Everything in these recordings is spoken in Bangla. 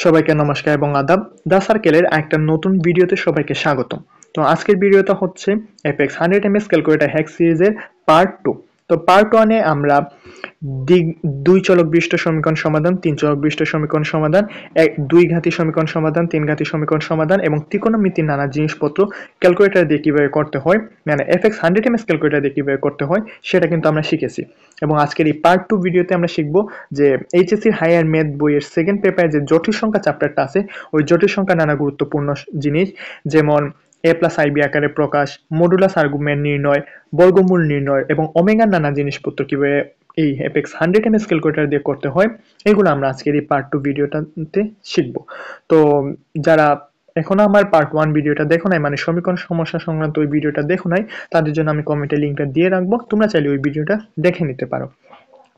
সবাইকে নমস্কার এবং আদাব। দা সার্কেলের একটা নতুন ভিডিওতে সবাইকে স্বাগতম। তো আজকের ভিডিওটা হচ্ছে এফএক্স 100 ms ক্যালকুলেটর হ্যাক সিরিজের পার্ট 2। তো পার্ট 1 এ আমরা দিক দুই চলক বিশিষ্ট সমীকরণ সমাধান, তিন চলক বিশিষ্ট সমীকরণ সমাধান, দুই ঘাতি সমীকরণ সমাধান, তিন ঘাতি সমীকরণ সমাধান এবং ত্রিকোণমিতির নানা জিনিসপত্র ক্যালকুলেটর দিয়ে কিভাবে করতে হয়, মানে এফএক্স 100 ms ক্যালকুলেটর দিয়ে কিভাবে করতে হয় সেটা কিন্তু আমরা শিখেছি। এবং আজকের এই পার্ট 2 ভিডিওতে আমরা শিখব যে এইচএসসি হায়ার ম্যাথ বইয়ের সেকেন্ড পেপারে যে জটিল সংখ্যা চ্যাপ্টারটা আছে, ওই জটিল সংখ্যা নানা গুরুত্বপূর্ণ জিনিস, যেমন এ প্লাস আইবি আকারে প্রকাশ, মডুলাস আর্গুমেন্ট নির্ণয়, বর্গমূল নির্ণয় এবং ওমেগার নানা জিনিসপত্র কিভাবে এই এপেক্স 100 ms ক্যালকুলেটর দিয়ে করতে হয়, এগুলো আমরা আজকের এই পার্ট 2 ভিডিওটাতে শিখব। তো যারা এখনো আমার পার্ট 1 ভিডিওটা দেখো নাই, মানে সমীকরণ সমস্যা সংক্রান্ত ওই ভিডিওটা দেখো নাই, তাদের জন্য আমি কমেন্টে লিঙ্কটা দিয়ে রাখবো, তোমরা চাইলে ওই ভিডিওটা দেখে নিতে পারো।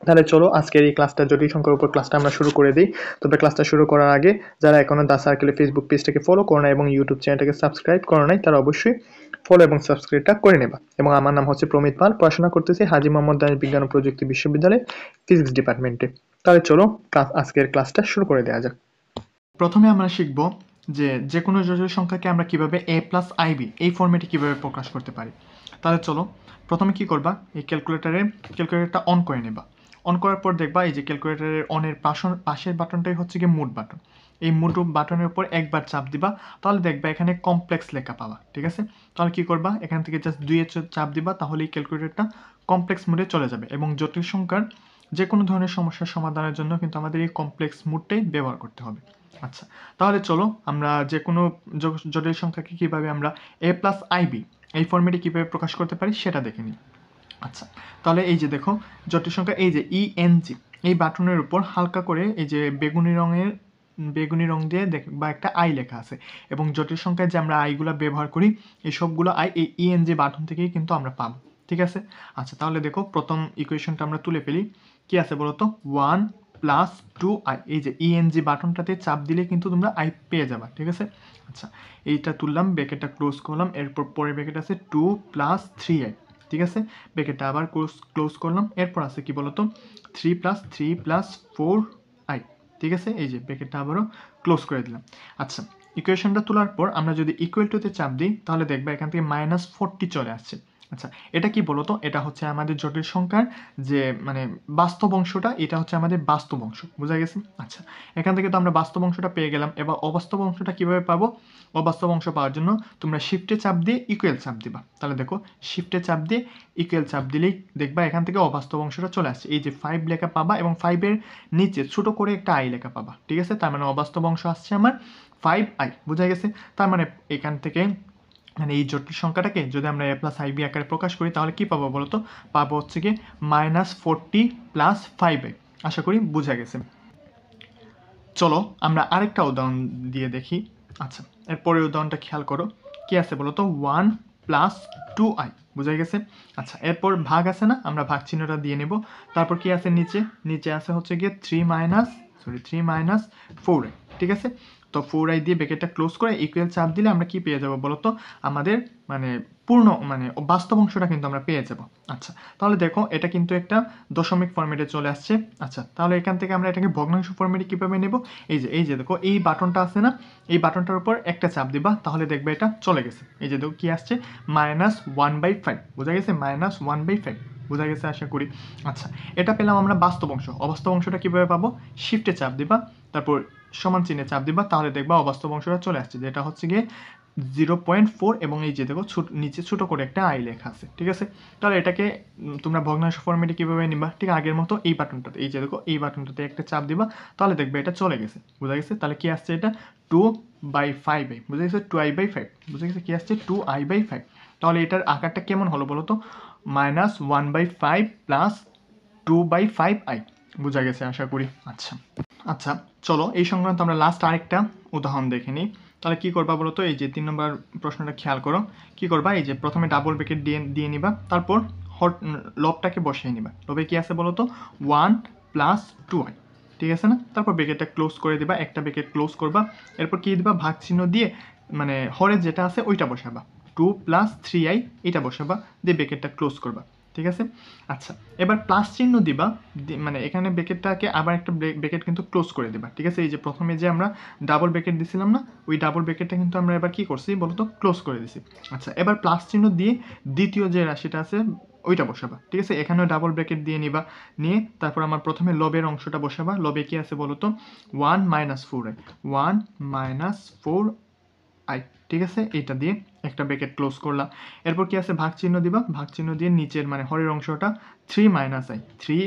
তাহলে চলো আজকের এই ক্লাসটা জটিল সংখ্যার উপর ক্লাসটা আমরা শুরু করে দিই। তবে ক্লাসটা শুরু করার আগে যারা এখনো দা সার্কেলের ফেসবুক পেজটাকে ফলো করো না এবং ইউটিউব চ্যানেলটাকে সাবস্ক্রাইব করো নাই, তারা অবশ্যই ফলো এবং সাবস্ক্রাইবটা করে নেবা। এবং আমার নাম হচ্ছে প্রমিত পাল, পড়াশোনা করতেছি হাজী মোহাম্মদ দানিশ বিজ্ঞান ও প্রযুক্তি বিশ্ববিদ্যালয়ে ফিজিক্স ডিপার্টমেন্টে। তাহলে চলো আজকের ক্লাসটা শুরু করে দেওয়া যাক। প্রথমে আমরা শিখব যে কোনো জটিল সংখ্যাকে আমরা কিভাবে এ প্লাস আইবি এই ফরম্যাটে কিভাবে প্রকাশ করতে পারি। তাহলে চলো প্রথমে কি করবা, এই ক্যালকুলেটরটা অন করে নেবা। অন করার পর দেখবা এই যে ক্যালকুলেটরের অনের পাশের বাটনটাই হচ্ছে গিয়ে মুড বাটন। এই মুড বাটনের উপর একবার চাপ দিবা, তাহলে দেখবা এখানে কমপ্লেক্স লেখা পাবা। ঠিক আছে, তাহলে কি করবা, এখান থেকে জাস্ট 2 চাপ দিবা, তাহলে এই ক্যালকুলেটরটা কমপ্লেক্স মোডে চলে যাবে। এবং জটিল সংখ্যার যে কোনো ধরনের সমস্যার সমাধানের জন্য কিন্তু আমাদের এই কমপ্লেক্স মোডটাই ব্যবহার করতে হবে। আচ্ছা, তাহলে চলো আমরা যে কোনো জটিল সংখ্যাকে কিভাবে আমরা এ প্লাস আইবি এই ফরম্যাটে কিভাবে প্রকাশ করতে পারি সেটা দেখে নিই। আচ্ছা, তাহলে এই যে দেখো জটিল সংখ্যা, এই যে ইএনজি এই বাটনের উপর হালকা করে এই যে বেগুনি রং দিয়ে বা একটা আই লেখা আছে। এবং জটিল সংখ্যায় যে আমরা আইগুলা ব্যবহার করি, এই সবগুলো আই এই ইএনজি বাটন থেকেই কিন্তু আমরা পাবো। ঠিক আছে, আচ্ছা তাহলে দেখো প্রথম ইকুয়েশনটা আমরা তুলে ফেলি। কি আছে বলতো, 1 প্লাস 2i, এই যে ইএনজি বাটনটাতে চাপ দিলে কিন্তু তোমরা আই পেয়ে যাবা। ঠিক আছে, আচ্ছা এইটা তুললাম, ব্র্যাকেটটা ক্লোজ করলাম, এরপর পরের ব্র্যাকেট আছে 2 প্লাস 3i। ঠিক আছে, ব্র্যাকেটটা আবার ক্লোজ করলাম, এরপর আছে কি বলতো 3 প্লাস 4i। ঠিক আছে, এই যে ব্র্যাকেটটা আবারও ক্লোজ করে দিলাম। আচ্ছা, ইকুয়েশনটা তোলার পর আমরা যদি ইকুয়াল টুতে চাপ দিই, তাহলে দেখবা এখান থেকে -40 চলে আসছে। আচ্ছা, এটা কি বলতো, এটা হচ্ছে আমাদের জটিল সংখ্যার যে মানে বাস্তব অংশটা, এটা হচ্ছে আমাদের বাস্তব অংশ। বোঝা গেছে? আচ্ছা, এখান থেকে তো আমরা বাস্তব অংশটা পেয়ে গেলাম। এবার অবাস্তব অংশটা কিভাবে পাবো? অবাস্তব অংশ পাওয়ার জন্য তোমরা শিফটে চাপ দিয়ে ইকুয়াল চাপ দিবা। তাহলে দেখো শিফটে চাপ দিয়ে ইকুয়াল চাপ দিলেই দেখবা এখান থেকে অবাস্তব অংশটা চলে আসছে। এই যে 5 লেখা পাবা এবং 5 এর নিচে ছোট করে একটা আই লেখা পাবা। ঠিক আছে, তার মানে অবাস্তব অংশ আসছে আমার 5i। বোঝা গেছে? তার মানে এখান থেকে মানে এই জটিল সংখ্যাটাকে যদি আমরা এ প্লাস আইবি আকারে প্রকাশ করি, তাহলে কি পাবো বলতো? পাবো হচ্ছে কি -40 প্লাস 5i। আশা করি বোঝা গেছে। চলো আমরা আরেকটা উদাহরণ দিয়ে দেখি। আচ্ছা, এরপরের উদাহরণটা খেয়াল করো। কি আছে বলতো, 1 প্লাস 2i। বোঝা গেছে? আচ্ছা, এরপর ভাগ আছে না, আমরা ভাগ চিহ্নটা দিয়ে নেব। তারপর কি আছে নিচে আছে হচ্ছে গিয়ে 3 মাইনাস 4i। ঠিক আছে, তো 4i দিয়ে ব্র্যাকেটটা ক্লোজ করে ইকুয়াল চাপ দিলে আমরা কি পেয়ে যাব বলতো, আমাদের মানে পূর্ণ মানে বাস্তব অংশটা কিন্তু আমরা পেয়ে যাব। আচ্ছা, তাহলে দেখো এটা কিন্তু একটা দশমিক ফরম্যাটে চলে আসছে। আচ্ছা, তাহলে এখান থেকে আমরা এটাকে ভগ্নাংশ ফরম্যাটে কিভাবে নেব? এই যে দেখো এই বাটনটা আছে না, এই বাটনটার উপর একটা চাপ দিবা, তাহলে দেখবে এটা চলে গেছে। এই যে দেখো কি আসছে, -1/5। বোঝা গেছে? -1/5। বোঝা গেছে আশা করি। আচ্ছা, এটা পেলাম আমরা বাস্তব অংশ। অবাস্তব অংশটা কিভাবে পাবো? শিফটে চাপ দিবা, তারপর সমান চিহ্নে চাপ দিবা, তাহলে দেখবা অবাস্তব অংশটা চলে আসছে, যেটা হচ্ছে গিয়ে 0.4 এবং এই যে দেখো নিচে ছোট করে একটা আই লেখা আছে। ঠিক আছে, তাহলে এটাকে তোমরা ভগ্নাংশ ফরম্যাটে কিভাবে নিবা? ঠিক আগের মতো এই বাটনটাতে, এই যে দেখো এই বাটনটাতে একটা চাপ দিবা, তাহলে দেখবে এটা চলে গেছে। বোঝা গেছে? তাহলে কি আসছে, এটা 2/5i। বুঝা গেছে? 2i/5। বুঝা গেছে কি আসছে? 2i/5। তাহলে এটার আকারটা কেমন হলো বলো তো? -1/5 প্লাস 2/5i। বুঝা গেছে আশা করি। আচ্ছা চলো এই সংক্রান্ত আমরা লাস্ট আরেকটা উদাহরণ দেখে নিই। তাহলে কি করবা বলো তো? এই যে 3 নম্বর প্রশ্নটা খেয়াল করো। কি করবা? এই যে প্রথমে ডাবল ব্র্যাকেট দিয়ে নিবা, তারপর লবটাকে বসিয়ে নিবা। লবে কি আছে বলো তো? 1 প্লাস 2i। ঠিক আছে না? তারপর ব্র্যাকেটটা ক্লোজ করে দিবা, একটা ব্র্যাকেট ক্লোজ করবা, এরপর কি দিবা? ভাগ চিহ্ন দিয়ে হরে যেটা আছে ওইটা বসাবা, 2 প্লাস 3i এটা বসাবা, দিয়ে ব্র্যাকেটটা ক্লোজ করবা। ঠিক আছে। আচ্ছা, এবার প্লাস চিহ্ন দিবা, মানে এখানে ব্র্যাকেটটাকে আবার একটা ব্র্যাকেট কিন্তু ক্লোজ করে দিবা। ঠিক আছে, এই যে প্রথমে যে আমরা ডাবল ব্র্যাকেট দিছিলাম না, ওই ডাবল ব্র্যাকেটটা কিন্তু আমরা এবার কি করছি বলতো, ক্লোজ করে দিছি। আচ্ছা, এবার প্লাস চিহ্ন দিয়ে দ্বিতীয় যে রাশিটা আছে ওইটা বসাবা। ঠিক আছে, এখানেও ডাবল ব্র্যাকেট দিয়ে নিবা, নিয়ে তারপর আমার প্রথমে লবের অংশটা বসাবা। লবে কি আছে বলতো, 1 - 4i, 1 - 4i। ঠিক আছে, এইটা দিয়ে একটা ব্র্যাকেট ক্লোজ করলাম। এরপর কি আছে, ভাগ চিহ্ন দিবা, ভাগ চিহ্ন দিয়ে নিচের মানে হরের অংশটা 3 - i, 3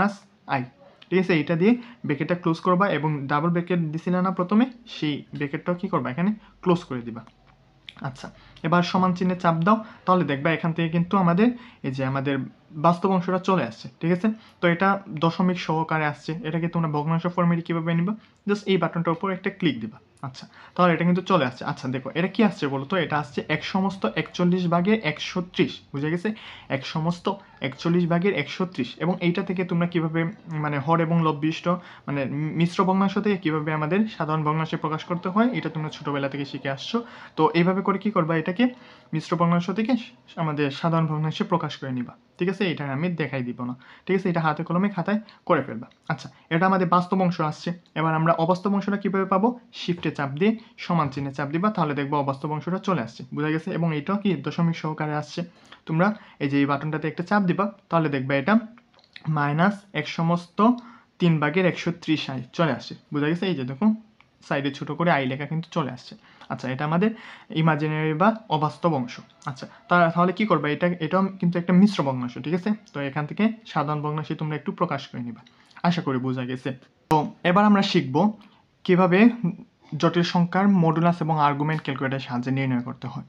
- i। ঠিক আছে, এইটা দিয়ে ব্র্যাকেটটা ক্লোজ করবা এবং ডাবল ব্র্যাকেট দিছিলে না প্রথমে, সেই ব্র্যাকেটটাও কি করবা এখানে ক্লোজ করে দিবা। আচ্ছা, এবার সমান চিহ্নে চাপ দাও, তাহলে দেখবা এখান থেকে কিন্তু আমাদের এই যে আমাদের বাস্তব অংশটা চলে আসছে। ঠিক আছে, তো এটা দশমিক সহকারে আসছে। এটাকে তোমরা ভগ্নাংশ ফর্মেটে কিভাবে নিবা, জাস্ট এই বাটনটার উপর একটা ক্লিক দিবা। আচ্ছা, তাহলে এটা কিন্তু চলে আসছে। আচ্ছা দেখো, এটা কি আসছে বলতো, এটা আসছে 1 সমস্ত 41 ভাগের 130, বুঝে গেছে, 1 সমস্ত 41 ভাগের 130। এবং এইটা থেকে তোমরা কিভাবে মানে হর এবং লব বিশিষ্ট মানে মিশ্র ভগ্নাংশ থেকে কিভাবে আমাদের সাধারণ ভগ্নাংশে প্রকাশ করতে হয়, এটা তোমরা ছোটবেলা থেকে শিখে আসছো। তো এইভাবে করে কি করবা, এটাকে মিশ্র ভগ্নাংশ থেকে আমাদের সাধারণ ভগ্নাংশে প্রকাশ করে নিবা। ঠিক আছে, এটা আমি দেখাই দিব না। ঠিক আছে, এটা হাতে কলমে খাতায় করে ফেলবা। আচ্ছা, এটা আমাদের বাস্তব অংশ আসছে। এবার আমরা অবাস্তব অংশটা কিভাবে পাবো, শিফটে চাপ দিয়ে সমান চিহ্নে চাপ দিবা, তাহলে দেখবো অবাস্তব অংশটা চলে আসছে। বোঝা গেছে, এবং এটাও কি দশমিক সহকারে আসছে। তোমরা এই যে এই বাটনটাতে একটা চাপ দিবা, তাহলে দেখবা এটা -1 সমস্ত 3 ভাগের 130i চলে আসছে। বোঝা গেছে, এই যে দেখো সাইডে ছোট করে আই লেখা কিন্তু চলে আসছে। আচ্ছা, এটা আমাদের ইমাজিনারি বা অবাস্তব অংশ। আচ্ছা, তাহলে কি করবা, এটাও কিন্তু একটা মিশ্র ভগ্নাংশ। ঠিক আছে, তো এখান থেকে সাধারণ ভগ্নাংশে তোমরা একটু প্রকাশ করে নিবা। আশা করি বোঝা গেছে। তো এবার আমরা শিখব কিভাবে জটিল সংখ্যার মডুলাস এবং আর্গুমেন্ট ক্যালকুলেটরের সাহায্যে নির্ণয় করতে হয়।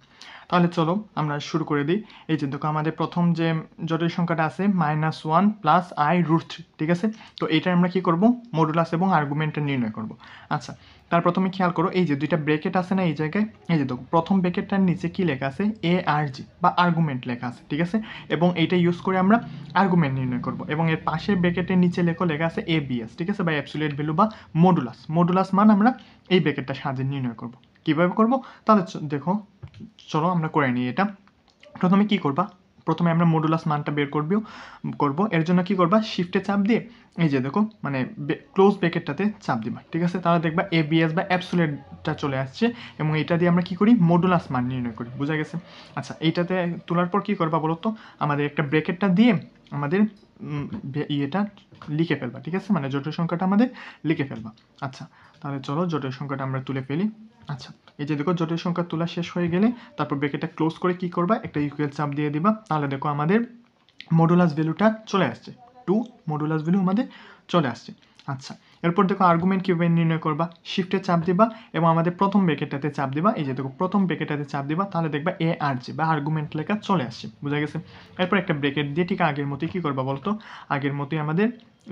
তাহলে চলো আমরা শুরু করে দিই। এই যে দেখো, আমাদের প্রথম যে জটিল সংখ্যাটা আছে -1 + i√3। ঠিক আছে, তো এটা আমরা কি করব, মডুলাস এবং আর্গুমেন্টটা নির্ণয় করব। আচ্ছা, তার প্রথমে খেয়াল করো, এই যে দুইটা ব্র্যাকেট আছে না এই জায়গায়, এই যে দেখো প্রথম ব্র্যাকেটটার নিচে কি লেখা আছে, ARG বা আর্গুমেন্ট লেখা আছে। ঠিক আছে, এবং এইটা ইউজ করে আমরা আর্গুমেন্ট নির্ণয় করব। এবং এর পাশের ব্র্যাকেটের নিচে লেখা আছে ABS। ঠিক আছে, বা অ্যাবসলিউট ভ্যালু বা মডুলাস। মডুলাস মান আমরা এই ব্র্যাকেটটার সাহায্যে নির্ণয় করব। কিভাবে করব, তাহলে দেখো, চলো আমরা করে নিই এটা। প্রথমে কি করবা, প্রথমে আমরা মডুলাস মানটা বের করব। এর জন্য কি করবা, শিফটে চাপ দিয়ে এই যে দেখো মানে ক্লোজ ব্র্যাকেটটাতে চাপ দিবা। ঠিক আছে, তাহলে দেখবা এবিএস বা অ্যাবসলিউটটা চলে আসছে, এবং এটা দিয়ে আমরা কি করি, মডুলাস মান নির্ণয় করি। বোঝা গেছে। আচ্ছা, এইটাতে তোলার পর কি করবা বলো তো, আমাদের একটা ব্র্যাকেটটা দিয়ে আমাদের ইয়েটা লিখে ফেলবা। ঠিক আছে, মানে জটিল সংখ্যাটা আমাদের লিখে ফেলবা। আচ্ছা, তাহলে চলো জটিল সংখ্যাটা আমরা তুলে ফেলি। আচ্ছা, এই যে দেখো জটিল সংখ্যা তোলা শেষ হয়ে গেলে তারপর ব্র্যাকেটটা ক্লোজ করে কি করবা, একটা ইকুয়াল চাপ দিয়ে দিবা। তাহলে দেখো আমাদের মডুলাস ভ্যালুটা চলে আসছে, 2 মডুলাস ভ্যালু আমাদের চলে আসছে। আচ্ছা, এরপর দেখো আর্গুমেন্ট কিভাবে নির্ণয় করবা, শিফটে চাপ দিবা এবং আমাদের প্রথম ব্র্যাকেটটাতে চাপ দিবা। এই যে দেখো প্রথম ব্র্যাকেটটাতে চাপ দিবা, তাহলে দেখবা ARG বা আর্গুমেন্ট লেখা চলে আসছে। বোঝা গেছে। এরপর একটা ব্র্যাকেট দিয়ে ঠিক আগের মতোই কি করবা বলতো, আগের মতোই আমাদের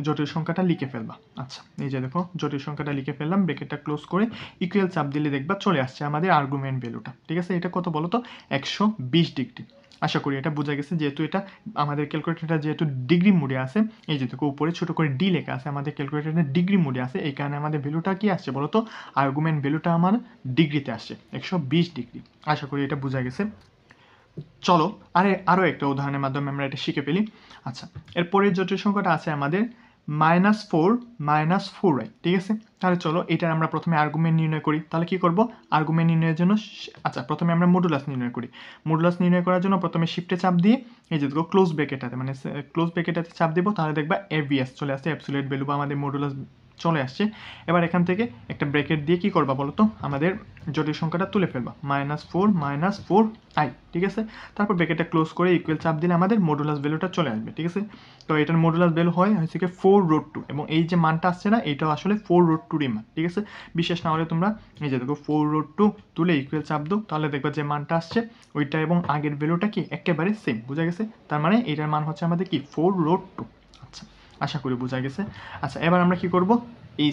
জটিল সংখ্যাটা লিখে ফেলবা। আচ্ছা, এই যে দেখো জটিল সংখ্যাটা লিখে ফেললাম, ব্র্যাকেটটা ক্লোজ করে ইকুয়াল চাপ দিলে দেখবা চলে আসছে আমাদের আর্গুমেন্ট ভ্যালুটা। ঠিক আছে, এটা কত বলতো, 120 ডিগ্রি। আশা করি এটা বোঝা গেছে, যেহেতু এটা আমাদের ক্যালকুলেটরটা যেহেতু ডিগ্রি মোডে আছে, এই যে দেখো উপরে ছোট করে ডি লেখা আছে, আমাদের ক্যালকুলেটরটা ডিগ্রি মোডে আছে, এই কারণে আমাদের ভ্যালুটা কি আসছে বলতো, আর্গুমেন্ট ভ্যালুটা আমার ডিগ্রিতে আসছে, 120 ডিগ্রি। আশা করি এটা বোঝা গেছে। চলো আরও একটা উদাহরণের মাধ্যমে আমরা এটা শিখে ফেলি। আচ্ছা, এরপরের জটিল সংখ্যাটা আছে আমাদের -4 - 4i। ঠিক আছে, তাহলে চলো এটার আমরা প্রথমে আর্গুমেন্ট নির্ণয় করি। তাহলে কি করব, আর্গুমেন্ট নির্ণয়ের জন্য আচ্ছা প্রথমে আমরা মডুলাস নির্ণয় করি। মডুলাস নির্ণয় করার জন্য প্রথমে শিফটে চাপ দিয়ে এই যে দেখো ক্লোজ ব্র্যাকেটটাতে মানে ক্লোজ ব্র্যাকেটটাতে চাপ দেবো, তাহলে দেখবা এবিএস চলে আসছে, অ্যাবসলিউট ভ্যালু বা আমাদের মডুলাস চলে আসছে। এবার এখান থেকে একটা ব্র্যাকেট দিয়ে কি করবা বলো তো, আমাদের জটিল সংখ্যাটা তুলে ফেলবা, -4 - 4i। ঠিক আছে, তারপর ব্র্যাকেটটা ক্লোজ করে ইকুয়াল চাপ দিলে আমাদের মডুলাস ভ্যালুটা চলে আসবে। ঠিক আছে, তো এটার মডুলাস ভ্যালু হচ্ছে কি 4√2, এবং এই যে মানটা আসছে না, এটাও আসলে 4√2 মান। ঠিক আছে, বিশেষ না হলে তোমরা এই যে দেখো 4√2 তুলে ইকুয়াল চাপ দাও, তাহলে দেখবা যে মানটা আসছে ওইটা এবং আগের ভ্যালুটা কি একেবারে সেম। বোঝা গেছে, তার মানে এটার মান হচ্ছে আমাদের কি 4√2। আচ্ছা, আশা করি বোঝা গেছে। আচ্ছা, এবার আমরা কি করব, এই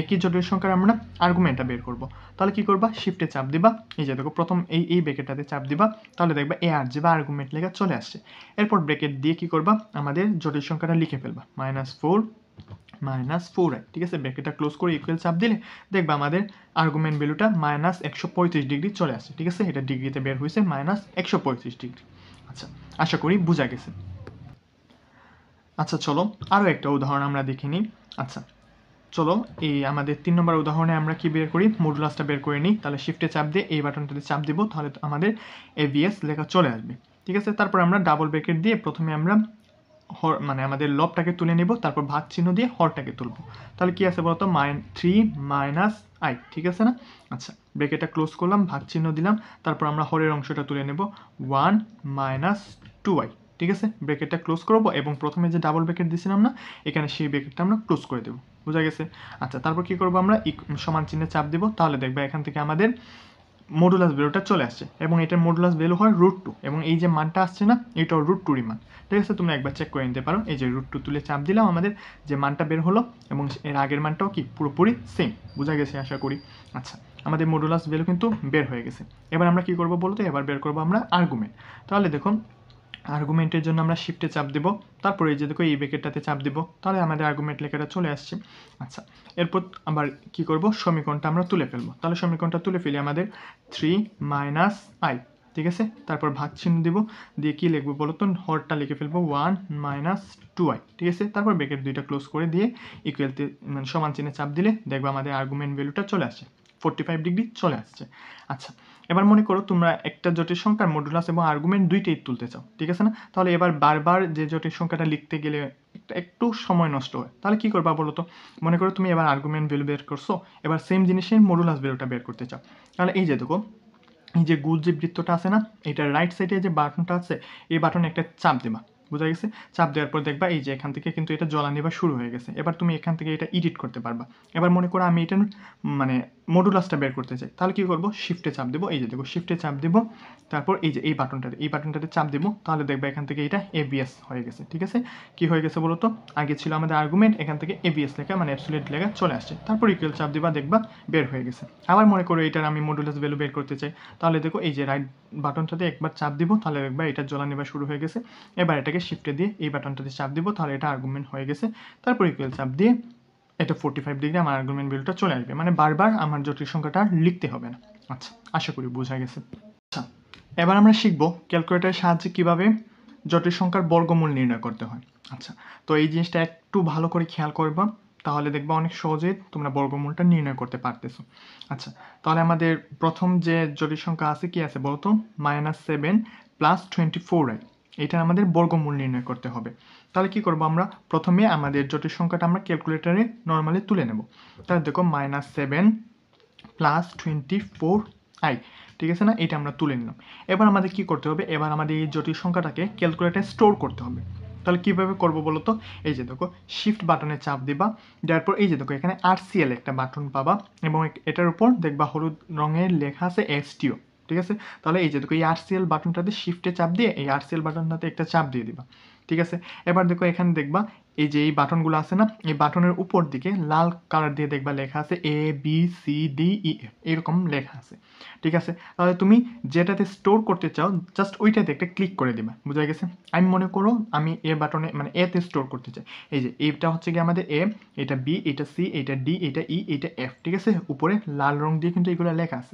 একই জটিল সংখ্যার আমরা আর্গুমেন্টটা বের করব। তাহলে কি করবা, শিফটে চাপ দিবা, এই যে দেখো প্রথম এই ব্র্যাকেটটাতে চাপ দিবা, তাহলে দেখবা ARG বা আর্গুমেন্ট লেখা চলে আসছে। এরপর ব্র্যাকেট দিয়ে কি করবা, আমাদের জটিল সংখ্যাটা লিখে ফেলবা, -4 - 4i। ঠিক আছে, ব্র্যাকেটটা ক্লোজ করে ইকুয়াল চাপ দিলে দেখবা আমাদের আর্গুমেন্ট ভ্যালুটা -135 ডিগ্রি চলে আসছে। ঠিক আছে, এটা ডিগ্রিতে বের হয়েছে -135 ডিগ্রি। আচ্ছা, আশা করি বোঝা গেছে। আচ্ছা চলো আরও একটা উদাহরণ আমরা দেখে নিই। আচ্ছা চলো এই আমাদের 3 নম্বর উদাহরণে আমরা কি বের করি, মডুলাসটা বের করে নিই। তাহলে শিফটে চাপ দিয়ে এই বাটনটাতে চাপ দিব, তাহলে আমাদের এবিএস লেখা চলে আসবে। ঠিক আছে, তারপর আমরা ডাবল ব্রেকেট দিয়ে প্রথমে আমরা মানে আমাদের লবটাকে তুলে নিব, তারপর ভাগ চিহ্ন দিয়ে হরটাকে তুলব। তাহলে কি আছে বলতো, 3 মাইনাস আই, ঠিক আছে না? আচ্ছা ব্রেকেটটা ক্লোজ করলাম, ভাগ চিহ্ন দিলাম, তারপর আমরা হরের অংশটা তুলে নেব 1 মাইনাস 2i। ঠিক আছে, ব্রেকেটটা ক্লোজ করব এবং প্রথমে যে ডাবল ব্রেকেট দিয়েছিলাম না, এখানে সেই ব্রেকেটটা আমরা ক্লোজ করে দেবো। বোঝা গেছে? আচ্ছা তারপর কি করব, আমরা সমান চিহ্নে চাপ দিব, তাহলে দেখবে এখান থেকে আমাদের মডুলাস ভ্যালুটা চলে আসছে এবং এটার মডুলাস ভ্যালু হয় √2 এবং এই যে মানটা আসছে না, এটাও √2 মান। ঠিক আছে, তোমরা একবার চেক করে নিতে পারো। এই যে √2 তুলে চাপ দিলাম, আমাদের যে মানটা বের হলো এবং এর আগের মানটাও কি পুরোপুরি সেম। বোঝা গেছে আশা করি। আচ্ছা আমাদের মডুলাস ভ্যালু কিন্তু বের হয়ে গেছে। এবার আমরা কি করব বলতো, এবার বের করব আমরা আর্গুমেন্ট। তাহলে দেখুন আর্গুমেন্টের জন্য আমরা শিফটে চাপ দেব, তারপরে এই যে দেখো এই ব্রেকেটটাতে চাপ দেব, তাহলে আমাদের আর্গুমেন্ট লেখাটা চলে আসছে। আচ্ছা এরপর আবার কি করব, সমীকরণটা আমরা তুলে ফেলবো। তাহলে সমীকরণটা তুলে ফেলি, আমাদের 3 মাইনাস আই। ঠিক আছে, তারপর ভাগ চিহ্ন দিব, দিয়ে কি লিখবো বলো তো, হরটা লিখে ফেলবো 1 মাইনাস 2i। ঠিক আছে, তারপর ব্রেকেট দুইটা ক্লোজ করে দিয়ে ইকুয়ালতে মানে সমান চিহ্নে চাপ দিলে দেখবো আমাদের আর্গুমেন্ট ভ্যালুটা চলে আসছে, 45 ডিগ্রি চলে আসছে। আচ্ছা এবার মনে করো তোমরা একটা জটিল সংখ্যার মডুলাস এবং আর্গুমেন্ট দুইটাই তুলতে চাও। ঠিক আছে না? তাহলে এবার বারবার যে জটিল সংখ্যাটা লিখতে গেলে একটু সময় নষ্ট হয়। তাহলে কি করবা বলো তো, মনে করো তুমি এবার আর্গুমেন্ট ভ্যালু বের করছো, এবার সেম জিনিসের মডুলাস ভ্যালুটা বের করতে চাও। তাহলে এই যে দেখো এই যে গোল যে বৃত্তটা আছে না, এটার রাইট সাইডে যে বাটনটা আছে, এই বাটনে একটা চাপ দেবা। বোঝা গেছে? চাপ দেওয়ার পর দেখবা এই যে এখান থেকে কিন্তু এটা জ্বলানি বা শুরু হয়ে গেছে। এবার তুমি এখান থেকে এটা এডিট করতে পারবা। এবার মনে করো আমি এটা মানে মডুলাসটা বের করতে চাই, তাহলে কি করব, শিফটে চাপ দেবো। এই যে দেখো শিফটে চাপ দেবো, তারপর এই যে এই বাটনটাতে চাপ দেবো, তাহলে দেখবা এখান থেকে এটা এবিএস হয়ে গেছে। ঠিক আছে, কি হয়ে গেছে বলো তো, আগে ছিল আমাদের আর্গুমেন্ট, এখান থেকে এবিএস লেখা মানে অ্যাবসলিউট লেখা চলে আসছে, তারপর ইকুয়াল চাপ দিবা, দেখবা বের হয়ে গেছে। আবার মনে করো এটার আমি মডুলাস ভ্যালু বের করতে চাই, তাহলে দেখো এই যে রাইট বাটনটাতে একবার চাপ দিব, তাহলে দেখবা এটা জ্বলানি বা শুরু হয়ে গেছে। এবার এটাকে শিফটে দিয়ে এই বাটনটাতে চাপ দিব, তাহলে এটা আর্গুমেন্ট হয়ে গেছে। তারপর ইকুয়াল চাপ দিয়ে এটা 45 ডিগ্রি আমার আর্গুমেন্ট ভ্যালুটা চলে আসবে, মানে বারবার আমার জটিল সংখ্যাটা লিখতে হবে না। আচ্ছা আশা করি বোঝা গেছে। আচ্ছা এবার আমরা শিখবো ক্যালকুলেটরের সাহায্যে কিভাবে জটিল সংখ্যার বর্গমূল নির্ণয় করতে হয়। আচ্ছা তো এই জিনিসটা একটু ভালো করে খেয়াল করবা, তাহলে দেখবা অনেক সহজেই তোমরা বর্গমূলটা নির্ণয় করতে পারতেছো। আচ্ছা তাহলে আমাদের প্রথম যে জটিল সংখ্যা আছে কি আছে বলতো, -7 + 24i, এটা আমাদের বর্গমূল নির্ণয় করতে হবে। তাহলে কি করব, আমরা প্রথমে আমাদের জটিল সংখ্যাটা আমরা ক্যালকুলেটরে নর্মালি তুলে নেব। তাহলে দেখো -7 + 24i, ঠিক আছে না, এটা আমরা তুলে নিলাম। এবার আমাদের কি করতে হবে, এবার আমাদের এই জটিল সংখ্যাটাকে ক্যালকুলেটরে স্টোর করতে হবে। তাহলে কিভাবে করব বলো তো, এই যে দেখো শিফট বাটনে চাপ দিবা, দেওয়ার পর এই যে দেখো এখানে আরসিএল একটা বাটন পাবা এবং এটার উপর দেখবা হলুদ রঙের লেখা আছে এসটিও। ঠিক আছে, তাহলে এই যে দেখো এই আরসিএল বাটনটাতে শিফটে চাপ দিয়ে এই আরসিএল বাটনটাতে একটা চাপ দিয়ে দিবা। ঠিক আছে, এবার দেখো এখানে দেখবা এই যে এই বাটনগুলো আছে না, এই বাটনের উপর দিকে লাল কালার দিয়ে দেখবা লেখা আছে ABCDEF, এরকম লেখা আছে। ঠিক আছে, তাহলে তুমি যেটাতে স্টোর করতে চাও জাস্ট ওইটাতে একটা ক্লিক করে দিবা। বুঝা গেছে? আমি মনে করো আমি এ বাটনে মানে এতে স্টোর করতে চাই। এই যে এটা হচ্ছে কি আমাদের এ, এটা বি, এটা সি, এটা ডি, এটা ই, এটা এফ। ঠিক আছে, উপরে লাল রং দিয়ে কিন্তু এগুলো লেখা আছে।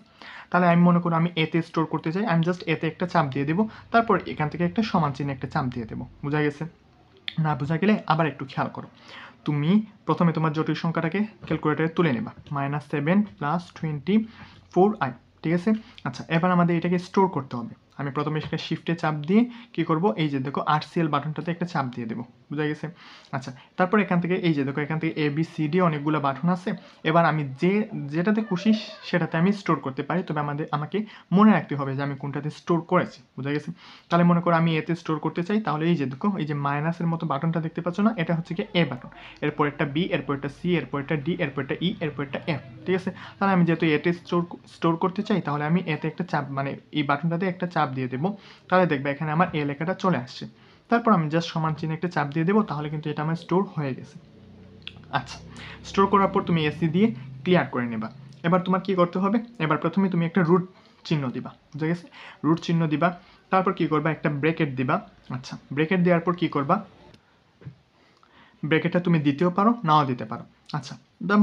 তাহলে আমি মনে করো আমি এতে স্টোর করতে চাই, আমি জাস্ট এতে একটা চাপ দিয়ে দেবো, তারপর এখান থেকে একটা সমান চিহ্নে একটা চাপ দিয়ে দেবো। বুঝা গেছে? না বোঝা গেলে আবার একটু খেয়াল করো। তুমি প্রথমে তোমার জটিল সংখ্যাটাকে ক্যালকুলেটরে তুলে নেবা, -7 + 24i। ঠিক আছে, আচ্ছা এবার আমাদের এটাকে স্টোর করতে হবে। আমি প্রথমে সেটা শিফটে চাপ দিয়ে কি করব, এই যে দেখো আরসিএল বাটনটাতে একটা চাপ দিয়ে দেবো। বুঝা গেছে? আচ্ছা তারপর এখান থেকে এই যে দেখো এখান থেকে ABCD অনেকগুলো বাটন আছে। এবার আমি যেটাতে খুশি সেটাতে আমি স্টোর করতে পারি, তবে আমাকে মনে রাখতে হবে যে আমি কোনটাতে স্টোর করেছি। বুঝা গেছে? তাহলে মনে করো আমি এতে স্টোর করতে চাই, তাহলে এই যে দেখো এই যে মাইনাসের মতো বাটনটা দেখতে পাচ্ছ না, এটা হচ্ছে কি এ বাটন, এরপর একটা বি, এরপর একটা সি, এরপর একটা ডি, এরপর একটা ই, এরপর একটা এফ। ঠিক আছে, তাহলে আমি যেহেতু এতে স্টোর করতে চাই, তাহলে আমি এতে একটা চাপ মানে এই বাটনটাতে একটা চাপ দিয়ে দেবো, তাহলে দেখবে এখানে আমার এ লেখাটা চলে আসছে। তারপর আমি জাস্ট সমান চিহ্নে একটা চাপ দিয়ে দেবো, তাহলে কিন্তু এটা আমার স্টোর হয়ে গেছে। আচ্ছা স্টোর করার পর তুমি এসি দিয়ে ক্লিয়ার করে নেবা। এবার তোমার কি করতে হবে, এবার প্রথমে তুমি একটা রুট চিহ্ন দিবা। বুঝা গেছে? রুট চিহ্ন দিবা, তারপর কি করবা, একটা ব্রেকেট দিবা। আচ্ছা ব্রেকেট দেওয়ার পর কি করবা, ব্রেকেটটা তুমি দিতেও পারো নাও দিতে পারো। আচ্ছা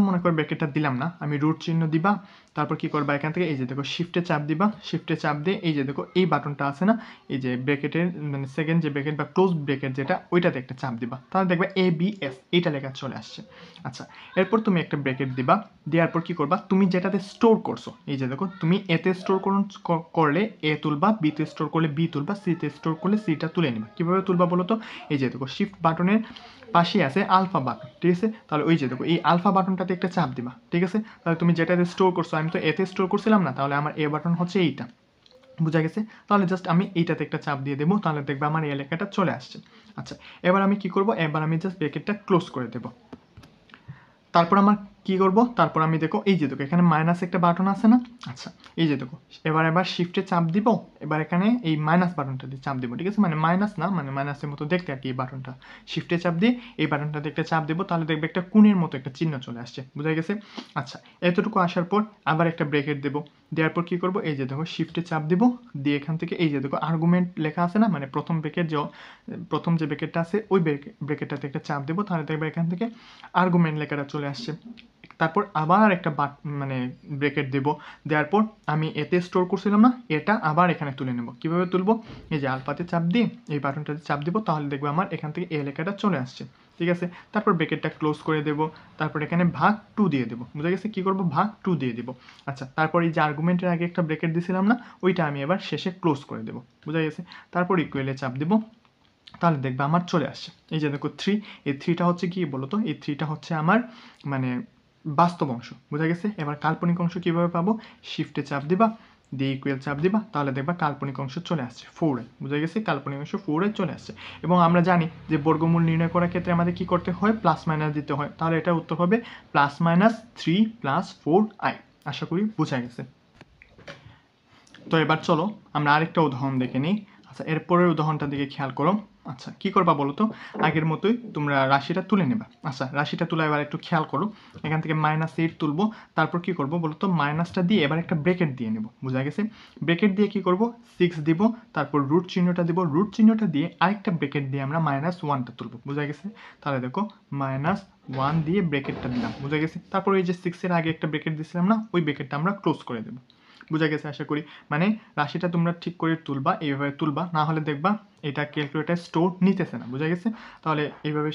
মনে করো ব্র্যাকেটটা দিলাম না, আমি রুট চিহ্ন দিবা, তারপর কি করবা এখান থেকে এই যে দেখো শিফটে চাপ দিবা, শিফটে চাপ দিয়ে এই যে দেখো এই বাটনটা আছে না, এই যে ব্র্যাকেটের মানে সেকেন্ড যে ব্র্যাকেট বা ক্লোজ ব্র্যাকেট যেটা, ওইটাতে একটা চাপ দিবা, তাহলে দেখবে ABS এইটা লেখা চলে আসছে। আচ্ছা, এরপর তুমি একটা ব্র্যাকেট দিবা, দেওয়ার পর কি করবা, তুমি যেটাতে স্টোর করছো, এই যে দেখো তুমি এতে স্টোর করলে এ তুলবা, বিতে স্টোর করলে বি তুলবা, সিতে স্টোর করলে সিটা তুলে নিবা। কিভাবে তুলবা বলো তো, এই যে দেখো শিফট বাটনের পাশে আছে আলফা বাটন, ঠিক আছে, তাহলে ওই যে দেখো এই আলফা বাটনটাতে একটা চাপ দিবা, ঠিক আছে, তাহলে তুমি যেটাতে স্টোর করছো, আমি তো এতে স্টোর করছিলাম না, তাহলে আমার এ বাটন হচ্ছে এইটা, বুঝা গেছে, তাহলে জাস্ট আমি এইটাতে একটা চাপ দিয়ে দেবো, তাহলে দেখবে আমার এই লেখাটা চলে আসছে। আচ্ছা, এবার আমি কি করব, এবার আমি জাস্ট ব্র্যাকেটটা ক্লোজ করে দেবো। তারপর আমার কি করব, তারপর আমি দেখো এই যে দেখো এখানে মাইনাস একটা বাটন আছে না, আচ্ছা এই যে দেখো এবার শিফটে চাপ দিব, এবার এখানে এই মাইনাস বাটনটা দিয়ে চাপ দিব, ঠিক আছে, মানে মাইনাস না, মানে মাইনাসের মতো দেখতে আর কি এই বাটনটা, শিফটে চাপ দিয়ে এই বাটনটাতে একটা চাপ দেবো, তাহলে দেখবে একটা কোণের মতো একটা চিহ্ন চলে আসছে, বুঝা গেছে। আচ্ছা, এতটুকু আসার পর আবার একটা ব্রেকেট দেবো, দেওয়ার পর কি করব, এই যে দেখো শিফটে চাপ দিব, দিয়ে এখান থেকে এই যে দেখো আর্গুমেন্ট লেখা আছে না, মানে প্রথম যে ব্রেকেটটা আছে ওই ব্রেকেটটাতে একটা চাপ দেবো, তাহলে দেখবে এখান থেকে আর্গুমেন্ট লেখাটা চলে আসছে। তারপর আবার একটা মানে ব্রেকেট দেবো, দেওয়ার পর আমি এতে স্টোর করছিলাম না, এটা আবার এখানে তুলে নেব। কিভাবে তুলবো, এই যে আলফাতে চাপ দিয়ে এই বাটনটাতে চাপ দিব, তাহলে দেখবো আমার এখান থেকে এই লেখাটা চলে আসছে, ঠিক আছে। তারপর ব্রেকেটটা ক্লোজ করে দেব, তারপর এখানে ভাগ 2 দিয়ে দেবো, বুঝা গেছে, কি করব ভাগ 2 দিয়ে দেবো। আচ্ছা, তারপর এই যে আর্গুমেন্টের আগে একটা ব্রেকেট দিয়েছিলাম না, ওইটা আমি এবার শেষে ক্লোজ করে দেবো, বুঝা গেছে। তারপর ইকুয়ালে চাপ দেবো, তাহলে দেখবে আমার চলে আসছে। এই যে দেখো 3, এই 3টা হচ্ছে কি বলতো, এই 3টা হচ্ছে আমার মানে বাস্তব অংশ, বোঝা গেছে। এবার কাল্পনিক অংশ কিভাবে পাবো, শিফটে চাপ দিবা, দিয়ে ইকুয়াল চাপ দিবা, তাহলে দেখবা কাল্পনিক অংশ চলে আসছে 4 এ, বুঝা গেছে, কাল্পনিক অংশ 4 এ চলে আসছে। এবং আমরা জানি যে বর্গমূল নির্ণয় করার ক্ষেত্রে আমাদের কি করতে হয়, প্লাস মাইনাস দিতে হয়, তাহলে এটা উত্তর হবে +-3 + 4i। আশা করি বোঝা গেছে। তো এবার চলো আমরা আরেকটা উদাহরণ দেখে নিই। আচ্ছা, এরপরের উদাহরণটার দিকে খেয়াল করো। আচ্ছা, কি করবা বলো তো, আগের মতোই তোমরা রাশিটা তুলে নেবা। আচ্ছা, রাশিটা তুলে এবার একটু খেয়াল করো, এখান থেকে -8 তুলবো, তারপর কি করবো বলো তো, মাইনাসটা দিয়ে এবার একটা ব্রেকেট দিয়ে নেব, বোঝা গেছে। ব্রেকেট দিয়ে কি করব, 6 দিব, তারপর রুট চিহ্নটা দিব, রুট চিহ্নটা দিয়ে আরেকটা ব্রেকেট দিয়ে আমরা -1টা তুলবো, বোঝা গেছে। তাহলে দেখো -1 দিয়ে ব্রেকেটটা দিলাম, বোঝা গেছে। তারপর এই যে 6 এর আগে একটা ব্রেকেট দিয়েছিলাম না, ওই ব্রেকেটটা আমরা ক্লোজ করে দেবো, বুঝা গেছে আশা করি। মানে রাশিটা তোমরা ঠিক করে তুলবা, এইভাবে তুলবা, না হলে দেখবা এটা ক্যালকুলেটর স্টোর নিতেছে না, বুঝা গেছে। তাহলে এইভাবে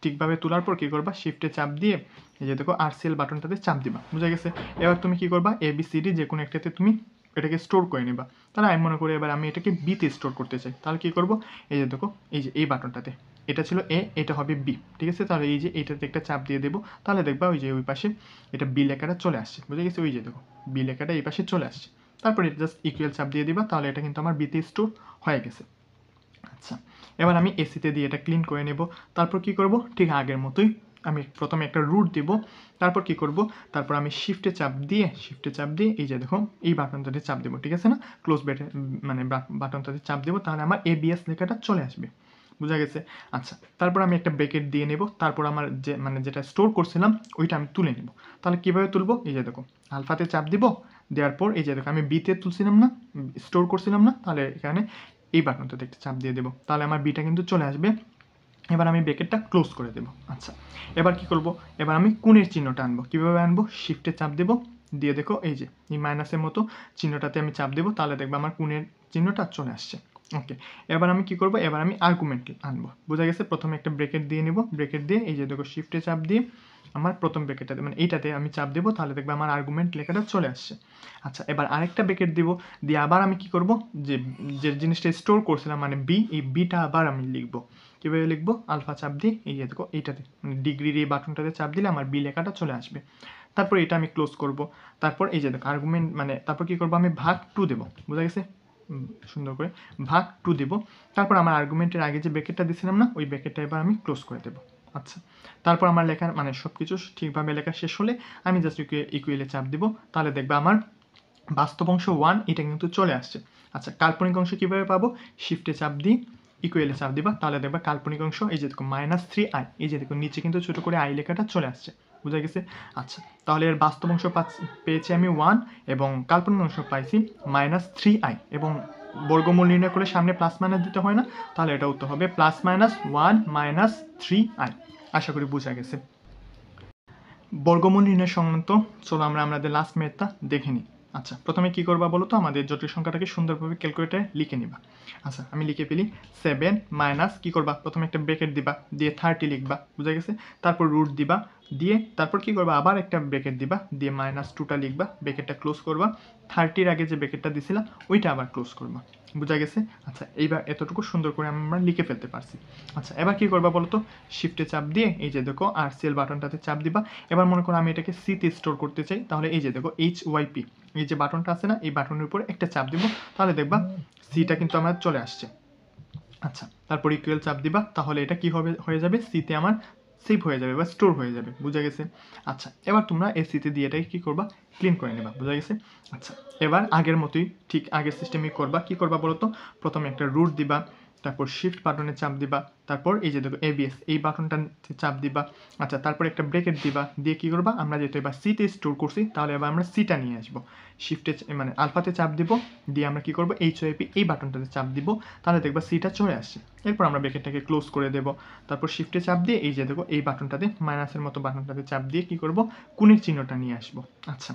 ঠিকভাবে তোলার পর কি করবা, শিফটে চাপ দিয়ে এই যে দেখো RCL বাটনটাতে চাপ দিবা, বুঝা গেছে। এবার তুমি কি করবা, ABCD যে কোনো একটাতে তুমি এটাকে স্টোর করে নিবা। তাহলে আমি মনে করি এবার আমি এটাকে বিতে স্টোর করতে চাই, তাহলে কি করব, এই যে দেখো এই যে এই বাটনটাতে, এটা ছিল এ, এটা হবে বি, ঠিক আছে। তাহলে এই যে এইটাতে একটা চাপ দিয়ে দেবো, তাহলে দেখবা ওই যে ওই পাশে এটা বি লেখাটা চলে আসছে, বুঝে গেছে, ওই যে দেখো বি লেখাটা এই পাশে চলে আসছে। তারপরে জাস্ট ইকুয়াল চাপ দিয়ে দিবা, তাহলে এটা কিন্তু আমার বিতে স্টোর হয়ে গেছে। আচ্ছা, এবার আমি এসিতে দিয়ে এটা ক্লিন করে নেব। তারপর কি করব, ঠিক আগের মতোই আমি প্রথমে একটা রুট দিব, তারপর কি করব, তারপর আমি শিফটে চাপ দিয়ে এই যে দেখো এই বাটনটাতে চাপ দেবো, ঠিক আছে না, ক্লোজ মানে বাটনটাতে চাপ দেবো, তাহলে আমার ABS লেখাটা চলে আসবে, বুঝা গেছে। আচ্ছা, তারপর আমি একটা ব্রেকেট দিয়ে নেব, তারপর আমার যে মানে যেটা স্টোর করছিলাম ওইটা আমি তুলে নেব। তাহলে কিভাবে তুলবো, এই যে দেখো আলফাতে চাপ দিব, দেওয়ার পর এই যে দেখো আমি বিতে তুলছিলাম না, স্টোর করছিলাম না, তাহলে এখানে এই বাটনটাতে একটা চাপ দিয়ে দেবো, তাহলে আমার বিটা কিন্তু চলে আসবে। এবার আমি ব্রেকেটটা ক্লোজ করে দেবো। আচ্ছা, এবার কি করব, এবার আমি কোণের চিহ্নটা আনবো, কিভাবে আনবো, শিফটে চাপ দেবো, দিয়ে দেখো এই যে এই মাইনাসের মতো চিহ্নটাতে আমি চাপ দেবো, তাহলে দেখবো আমার কোণের চিহ্নটা চলে আসছে। ওকে, এবার আমি কি করব, এবার আমি আর্গুমেন্ট আনবো, বোঝা গেছে। প্রথমে একটা ব্রেকেট দিয়ে নেব, ব্রেকেট দিয়ে এই যে দেখো শিফটে চাপ দিয়ে আমার প্রথম ব্রেকেটটাতে মানে এইটাতে আমি চাপ দেবো, তাহলে দেখবো আমার আর্গুমেন্ট লেখাটা চলে আসছে। আচ্ছা, এবার আরেকটা ব্রেকেট দিব, দিয়ে আবার আমি কি করব, যে যে জিনিসটা স্টোর করছিলাম মানে বি, এই বিটা আবার আমি লিখবো। কীভাবে লিখবো, আলফা চাপ দিয়ে এই যে দেখো এইটাতে মানে ডিগ্রির এই বাটনটাতে চাপ দিলে আমার বি লেখাটা চলে আসবে। তারপর এটা আমি ক্লোজ করব, তারপর এই যে দেখো আর্গুমেন্ট মানে তারপর কি করবো, আমি ভাগ 2 দেবো, বোঝা গেছে, সুন্দর করে ভাগ 2 দেবো। তারপর আমার আর্গুমেন্টের আগে যে ব্রেকেটটা দিয়েছিলাম না, ওই ব্রেকেটটা এবার আমি ক্লোজ করে দেবো। আচ্ছা, তারপর আমার লেখার মানে সব কিছু ঠিকভাবে লেখা শেষ হলে আমি জাস্ট ইকুয়ালে চাপ দিব, তাহলে দেখবে আমার বাস্তব অংশ 1 এটা কিন্তু চলে আসছে। আচ্ছা, কাল্পনিক অংশ কীভাবে পাবো, শিফটে চাপ দিই, ইকুয়ালে চাপ দিবা, তাহলে দেখবা কাল্পনিক অংশ এই যে দেখো -3i, এই যে দেখো নিচে কিন্তু ছোট করে আই লেখাটা চলে আসছে, বুঝা গেছে। আচ্ছা, তাহলে এর বাস্তব অংশ পেয়েছি আমি 1 এবং কাল্পনিক অংশ পাইছি -3i, এবং বর্গমূল নির্ণয় করে সামনে প্লাস মাইনাস দিতে হয় না, তাহলে এটা উত্তর হবে +-1 - 3i। আশা করি বোঝা গেছে। বর্গমূল নির্ণয় সংক্রান্ত চলো আমরা আমাদের লাস্ট মেথডটা দেখে নিই। আচ্ছা, প্রথমে কি করবা বলো তো, আমাদের জটিল সংখ্যাটাকে সুন্দরভাবে ক্যালকুলেটারে লিখে নিবা। আচ্ছা, আমি লিখে ফেলি 7 মাইনাস কি করবা, প্রথমে একটা ব্র্যাকেট দিবা, দিয়ে 30 লিখবা, বুঝা গেছে। তারপর রুট দিবা, দিয়ে তারপর কি করবা, আবার একটা ব্র্যাকেট দিবা, দিয়ে -2টা লিখবা, ব্র্যাকেটটা ক্লোজ করবা, 30-র আগে যে ব্র্যাকেটটা দিছিলা ওইটা আবার ক্লোজ করবা, বুঝা গেছে। আচ্ছা, এইবার এতটুকু সুন্দর করে আমরা লিখে ফেলতে পারছি। আচ্ছা, এবার কি করবা বলো তো, শিফটে চাপ দিয়ে এই যে দেখো RCL বাটনটাতে চাপ দিবা। এবার মনে করো আমি এটাকে সিতে স্টোর করতে চাই, তাহলে এই যে দেখো HYP এই যে বাটনটা আছে না, এই বাটনের উপর একটা চাপ দিব, তাহলে দেখবা সিটা কিন্তু আমার চলে আসছে। আচ্ছা, তারপর ইকুয়াল চাপ দিবা, তাহলে এটা কি হবে, হয়ে যাবে সিতে আমার সেভ হয়ে যাবে বা স্টোর হয়ে যাবে, বুঝা গেছে। আচ্ছা, এবার তোমরা এই সিতে দিয়ে এটাকে কি করবা, ক্লিন করে নেবা, বুঝা গেছে। আচ্ছা, এবার আগের মতোই ঠিক আগের সিস্টেমই করবা। কি করবা বলো তো, প্রথমে একটা রুট দিবা, তারপর শিফট বাটনে চাপ দিবা, তারপর এই যে দেখো ABS এই বাটনটা চাপ দিবা। আচ্ছা, তারপর একটা ব্রেকেট দিবা, দিয়ে কি করবা, আমরা যেহেতু এবার সিতে স্টোর করছি তাহলে এবার আমরা সিটা নিয়ে আসবো, শিফটে মানে আলফাতে চাপ দিব, দিয়ে আমরা কি করবো HYP এই বাটনটাতে চাপ দিব, তাহলে দেখবা সিটা চলে আসছে। এরপর আমরা ব্রেকেটটাকে ক্লোজ করে দেব, তারপর শিফটে চাপ দিয়ে এই যে দেখো এই বাটনটাতে মাইনাসের মতো বাটনটাতে চাপ দিয়ে কি করব, কোণের চিহ্নটা নিয়ে আসবো। আচ্ছা,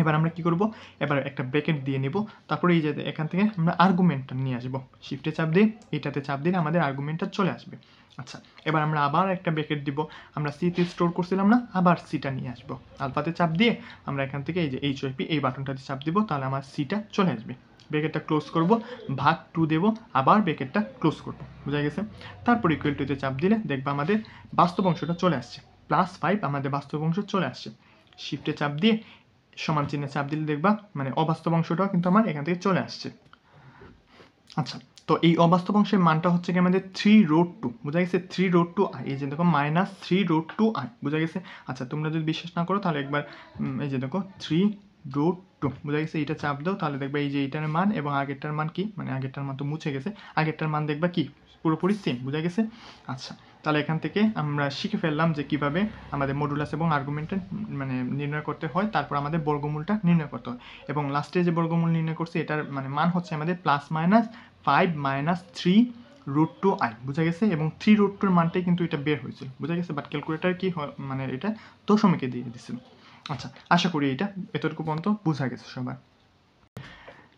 এবার আমরা কি করব, এবার একটা ব্র্যাকেট দিয়ে নিব, তারপরে এই যে এখান থেকে আমরা আর্গুমেন্টটা নিয়ে আসবো, শিফটে চাপ দিয়ে এইটাতে চাপ দিলে আমাদের আর্গুমেন্টটা চলে আসবে। আচ্ছা, এবার আমরা আবার একটা ব্র্যাকেট দিব, আমরা সিতে স্টোর করছিলাম না, আবার সিটা নিয়ে আসবো, আলফাতে চাপ দিয়ে আমরা এখান থেকে এই যে HYP এই বাটনটাতে চাপ দিব, তাহলে আমার সিটা চলে আসবে। ব্র্যাকেটটা ক্লোজ করব, ভাগ 2 দেব, আবার ব্র্যাকেটটা ক্লোজ করব, বুঝা গেছে। তারপর ইকুয়াল টুতে চাপ দিলে দেখবা আমাদের বাস্তব অংশটা চলে আসছে, +5 আমাদের বাস্তব অংশ চলে আসছে। শিফটে চাপ দিয়ে সমান চিহ্নে চাপ দিলে দেখবা মানে অবাস্তব অংশটাও কিন্তু আমার এখান থেকে চলে আসছে। আচ্ছা, তো এই অবাস্তব অংশের মানটা হচ্ছে কি আমাদের 3√2, বুঝা গেছে। 3√2i, এই যে দেখো -3√2i, বুঝা গেছে। আচ্ছা, তোমরা যদি বিশ্বাস না করো তাহলে একবার এই যে দেখো 3√2, বুঝা গেছে, এটা চাপ দাও, তাহলে দেখবা এই যে এইটার মান এবং আগেরটার মান কি, মানে আগেরটার মান তো মুছে গেছে, আগেরটার মান দেখবা কি পুরোপুরি সেম, বুঝা গেছে। আচ্ছা, তাহলে এখান থেকে আমরা শিখে ফেললাম যে কিভাবে আমাদের মডুলাস এবং আর্গুমেন্টের মানে নির্ণয় করতে হয়, তারপর আমাদের বর্গমূলটা নির্ণয় করতে হয়, এবং লাস্টে যে বর্গমূল নির্ণয় করছি এটার মানে মান হচ্ছে আমাদের +-5 - 3√2i, বুঝা গেছে। এবং 3√2 এর মানটাই কিন্তু এটা বের হয়েছিল, বুঝা গেছে, বাট ক্যালকুলেটার কি মানে এটা দশমিকে দিয়ে দিছিল। আচ্ছা, আশা করি এটা এতটুকু পর্যন্ত বোঝা গেছে সবার।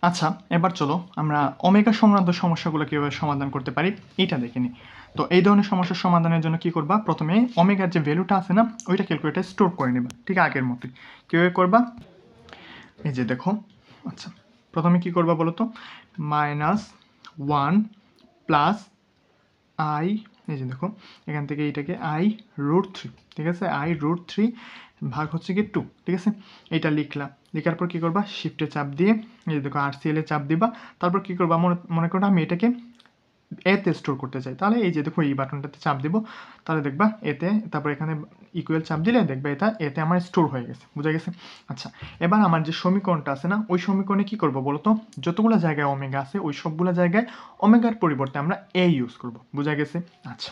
আচ্ছা, এবার চলো আমরা ওমেগা সংক্রান্ত সমস্যাগুলো কীভাবে সমাধান করতে পারি এটা দেখে নিই। তো এই ধরনের সমস্যার সমাধানের জন্য কি করবা, প্রথমে ওমেগার যে ভ্যালুটা আছে না ওইটা ক্যালকুলেটারে স্টোর করে নেবা, ঠিক আগের মতোই। কীভাবে করবা, এই যে দেখো। আচ্ছা, প্রথমে কি করবা বলো তো, -1 প্লাস i, এই যে দেখো এখান থেকে এইটাকে i√3, ঠিক আছে, i√3 ভাগ হচ্ছে কি 2, ঠিক আছে, এটা লিখলাম। লেখার পর কি করবা, শিফটে চাপ দিয়ে এই যে দেখো RCL এ চাপ দিবা, তারপর কি করবা, মনে করো আমি এটাকে এতে স্টোর করতে চাই, তাহলে এই যে দেখো এই বাটনটাতে চাপ দিব, তাহলে দেখবা এতে, তারপর এখানে ইকুয়াল চাপ দিলে দেখবা এটা এতে আমার স্টোর হয়ে গেছে, বুঝা গেছে। আচ্ছা, এবার আমার যে সমীকরণটা আছে না ওই সমীকরণে কি করব বলো তো, যতগুলো জায়গায় ওমেগা আছে ওই সবগুলো জায়গায় ওমেগার পরিবর্তে আমরা এ ইউজ করব, বুঝা গেছে। আচ্ছা,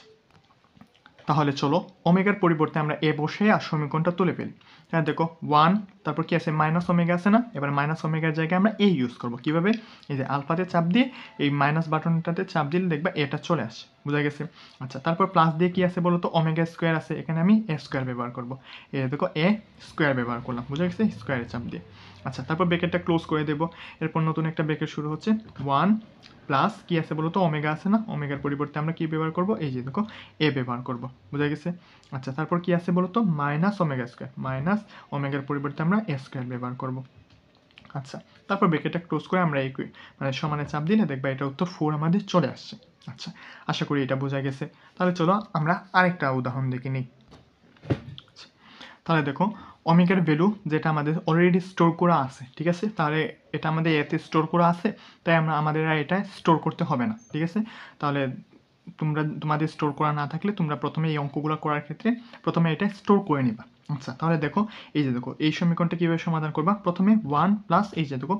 তাহলে চলো ওমেগার পরিবর্তে আমরা এ বসে আর সমীকরণটা তুলে ফেলি। হ্যাঁ দেখো 1, তারপর কি আছে মাইনাস ওমেগা আছে না, এবার মাইনাস ওমেগার জায়গায় আমরা এ ইউজ করবো, কিভাবে, এই যে আলফাতে চাপ দিয়ে এই মাইনাস বাটনটাতে চাপ দিলে দেখবা এটা চলে আসে, বুঝা গেছে। আচ্ছা, তারপর প্লাস দিয়ে কি আছে বলো তো, ওমেগা স্কোয়ার আছে, এখানে আমি এ স্কোয়ার ব্যবহার করবো, এই দেখো এ স্কোয়ার ব্যবহার করলাম, বুঝা গেছে, স্কোয়ারের চাপ দিয়ে। আচ্ছা, তারপর ব্র্যাকেটটা ক্লোজ করে দেবো, এরপর নতুন একটা ব্র্যাকেট শুরু হচ্ছে, 1 প্লাস কি আছে বলো তো, ওমেগা আছে না, ওমেগার পরিবর্তে আমরা কি ব্যবহার করব, এই যে দেখো এ ব্যবহার করব, বুঝা গেছে। আচ্ছা, তারপর কি আছে বলো তো, মাইনাস ওমেগা স্কোয়ার, মাইনাস ওমেগার পরিবর্তে আমরা এ স্কোয়ার ব্যবহার করব। আচ্ছা, তারপর ব্র্যাকেটটা ক্লোজ করে আমরা এই মানে সমানে চাপ দিলে দেখবা এটা উত্তর 4 আমাদের চলে আসছে। আচ্ছা, আশা করি এটা বোঝা গেছে। তাহলে চলো আমরা আরেকটা উদাহরণ দেখে নিই। তাহলে দেখো ওমেগার ভ্যালু যেটা আমাদের অলরেডি স্টোর করা আছে, ঠিক আছে, তাহলে এটা আমাদের এতে স্টোর করা আছে, তাই আমাদের আর এটা স্টোর করতে হবে না, ঠিক আছে। তাহলে তোমাদের স্টোর করা না থাকলে তোমরা প্রথমে এই অঙ্কগুলো করার ক্ষেত্রে প্রথমে এটা স্টোর করে নিবা। আচ্ছা, তাহলে দেখো এই যে দেখো এই সমীকরণটা কীভাবে সমাধান করবা, প্রথমে 1 প্লাস এই যে দেখো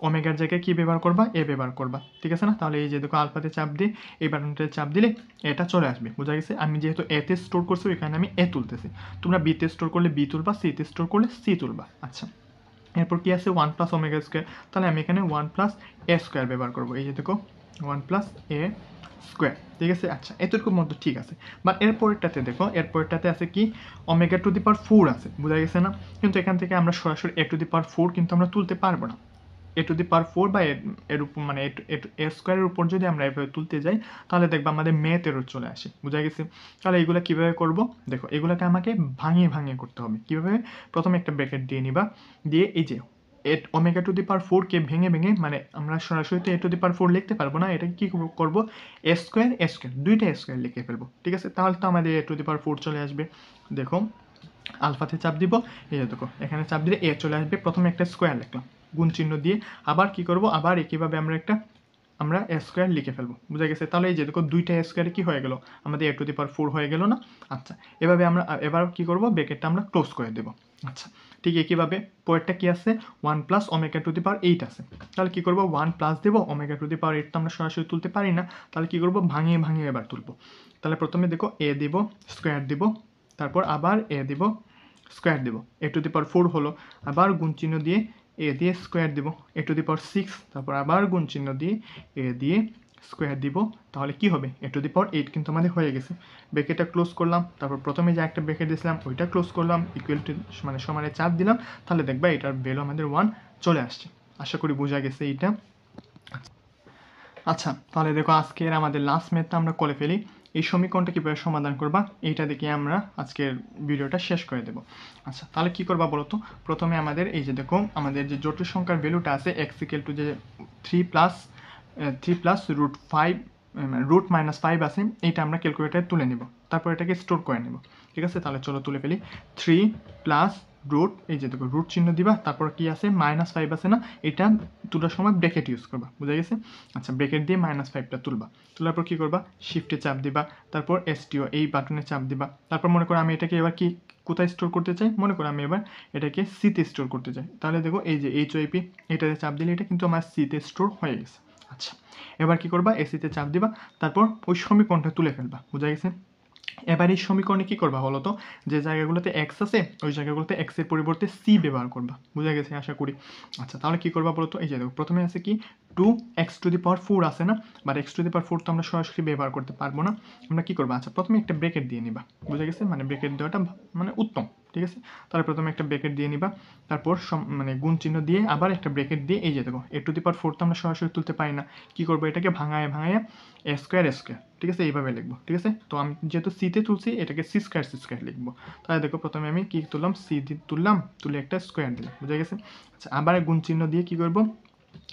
ওমেগার জায়গায় কি ব্যবহার করবা, এ ব্যবহার করবা, ঠিক আছে না। তাহলে এই যে দেখো আলফাতে চাপ দিয়ে এই বাটনটাতে চাপ দিলে এটা চলে আসবে, বোঝা গেছে। আমি যেহেতু এতে স্টোর করছি এখানে আমি এ তুলতেছি, তোমরা বিতে স্টোর করলে বি তুলবা, সিতে স্টোর করলে সি তুলবা। আচ্ছা, এরপর কি আছে 1 প্লাস ওমেগা স্কোয়ার, তাহলে আমি এখানে 1 প্লাস এ স্কোয়ার ব্যবহার করবো, এই যে দেখো 1 প্লাস এ স্কোয়ার, ঠিক আছে। আচ্ছা, এতটুকুর মধ্যে ঠিক আছে, বাট এরপরেরটাতে দেখো, এরপরেরটাতে আছে কি ওমেগা টু দি পাওয়ার 4 আছে, বোঝা গেছে না? কিন্তু এখান থেকে আমরা সরাসরি এ টু দি পাওয়ার 4 কিন্তু আমরা তুলতে পারবো না। এ টু দি পাওয়ার 4 বা এর উপর মানে এ স্কোয়ারের উপর যদি আমরা এভাবে তুলতে যাই তাহলে দেখবো আমাদের ম্যাথ এরর চলে আসে, বোঝা গেছে? তাহলে এগুলো কীভাবে করব? দেখো, এগুলোকে আমাকে ভাঙিয়ে ভাঙিয়ে করতে হবে। কীভাবে? প্রথমে একটা ব্র্যাকেট দিয়ে নিবা, দিয়ে এই যে ওমেগা টু দি পাওয়ার 4 কে ভেঙে ভেঙে, মানে আমরা সরাসরি তো এ টু দি পাওয়ার 4 লিখতে পারবো না, এটাকে কি করব? এ স্কোয়ার দুইটা স্কোয়ার লিখে ফেলবো, ঠিক আছে। তাহলে তো আমাদের এ টু দি পাওয়ার 4 চলে আসবে। দেখো, আলফাতে চাপ দিব, এই যে দেখো এখানে চাপ দিলে এ চলে আসবে। প্রথমে একটা স্কোয়ার লিখলাম গুণ চিহ্ন দিয়ে, আবার কি করব? আবার একইভাবে আমরা এ স্কোয়ার লিখে ফেলবো, বুঝা গেছে? তাহলে এই যে দেখো দুইটা স্কোয়ারে কি হয়ে গেল? আমাদের এ টু দি পাওয়ার 4 হয়ে গেল না? আচ্ছা, এভাবে আমরা এবার কি করব? ব্র্যাকেটটা আমরা ক্লোজ করে দেব। আচ্ছা, ঠিক একইভাবে পরেরটা কি আছে? 1 plus omega to the power 8 আছে। তাহলে কি করব? 1 প্লাস দেব, ওমেগা টু দি পাওয়ার 8 তো আমরা সরাসরি তুলতে পারি না, তাহলে কি করব? ভাঙিয়ে ভাঙিয়ে এবার তুলব। তাহলে প্রথমে দেখো এ দিব, স্কোয়ার দিব, তারপর আবার এ দিব, স্কোয়ার দিব, এ টু দি পাওয়ার 4 হলো, আবার গুণ চিহ্ন দিয়ে এ দিয়ে স্কোয়ার দিব, এ টু দি পাওয়ার 6, তারপর আবার গুণ চিহ্ন দিয়ে এ দিয়ে স্কোয়ার দিব। তাহলে কি হবে? এ টু দি পাওয়ার 8 কিন্তু আমাদের হয়ে গেছে। ব্র্যাকেটটা ক্লোজ করলাম, তারপর প্রথমে যে একটা ব্র্যাকেট দিয়েছিলাম ওইটা ক্লোজ করলাম, ইকুয়াল টু মানে সমানে চাপ দিলাম, তাহলে দেখবা এটার ভ্যালু আমাদের 1 চলে আসছে। আশা করি বোঝা গেছে এইটা। আচ্ছা, তাহলে দেখো আজকের আমাদের লাস্ট ম্যাথটা আমরা করে ফেলি। এই সমীকরণটা কীভাবে সমাধান করবা এইটা দেখে আমরা আজকের ভিডিওটা শেষ করে দেব। আচ্ছা, তাহলে কি করবা বলো তো? প্রথমে আমাদের এই যে দেখো আমাদের যে জটিল সংখ্যার ভ্যালুটা আছে x ইকুয়াল টু যে 3 প্লাস রুট 5 রুট মাইনাস 5 আছে, এইটা আমরা ক্যালকুলেটারে তুলে নেব, তারপর এটাকে স্টোর করে নেব, ঠিক আছে। তাহলে চলো তুলে ফেলি। 3 প্লাস রুট, এই যে দেখো রুট চিহ্ন দিবা, তারপর কি আছে? মাইনাস 5 আছে না? এটা তোলার সময় ব্র্যাকেট ইউজ করবা, বুঝা গেছে? আচ্ছা, ব্র্যাকেট দিয়ে মাইনাস 5টা তুলবা, তোলার পর কী করবা? শিফটে চাপ দিবা, তারপর এসটিও এই বাটনে চাপ দিবা। তারপর মনে করো আমি এটাকে এবার কি কোথায় স্টোর করতে চাই? মনে করো আমি এবার এটাকে সিতে স্টোর করতে চাই, তাহলে দেখো এই যে এইচওআইপি এটাতে চাপ দিলে এটা কিন্তু আমার সিতে স্টোর হয়ে গেছে। আচ্ছা, এবার কি করবা? এসিতে চাপ দিবা, তারপর ওই সমীকরণটা তুলে ফেলবা, বুঝা গেছে? এবার এই সমীকরণে কি করবা বলো তো? যে জায়গাগুলোতে এক্স আছে ওই জায়গাগুলোতে এক্স এর পরিবর্তে সি ব্যবহার করবা, বুঝা গেছে আশা করি। আচ্ছা, তাহলে কি করবা বলো তো? এই যে দেখো প্রথমে আছে কি 2x টু দি পাওয়ার 4 আছে না, বাট x টু দি পাওয়ার 4 তো আমরা সরাসরি ব্যবহার করতে পারবো না। আমরা কি করবা? আচ্ছা, প্রথমে একটা ব্র্যাকেট দিয়ে নিবা, বুঝা গেছে? মানে ব্র্যাকেট দেওয়াটা মানে উত্তম, ঠিক আছে। তাহলে প্রথমে একটা ব্র্যাকেট দিয়ে নিবা, তারপর মানে গুণ চিহ্ন দিয়ে আবার একটা ব্র্যাকেট দিয়ে এই যে দেখো এ টু দি পাওয়ার 4 তো আমরা সরাসরি তুলতে পারি না, কি করবো? এটাকে ভাঙায় ভাঙায় এ স্কোয়ার, ঠিক আছে, এইভাবে লিখবো, ঠিক আছে। তো আমি যেহেতু সিতে তুলছি এটাকে সি স্কোয়ার লিখবো। তাহলে দেখো প্রথমে আমি কি তুললাম? সি তুললাম, তুলে একটা স্কোয়ার দিলাম, বুঝা গেছে? আচ্ছা, আবার গুণ চিহ্ন দিয়ে কি করবো?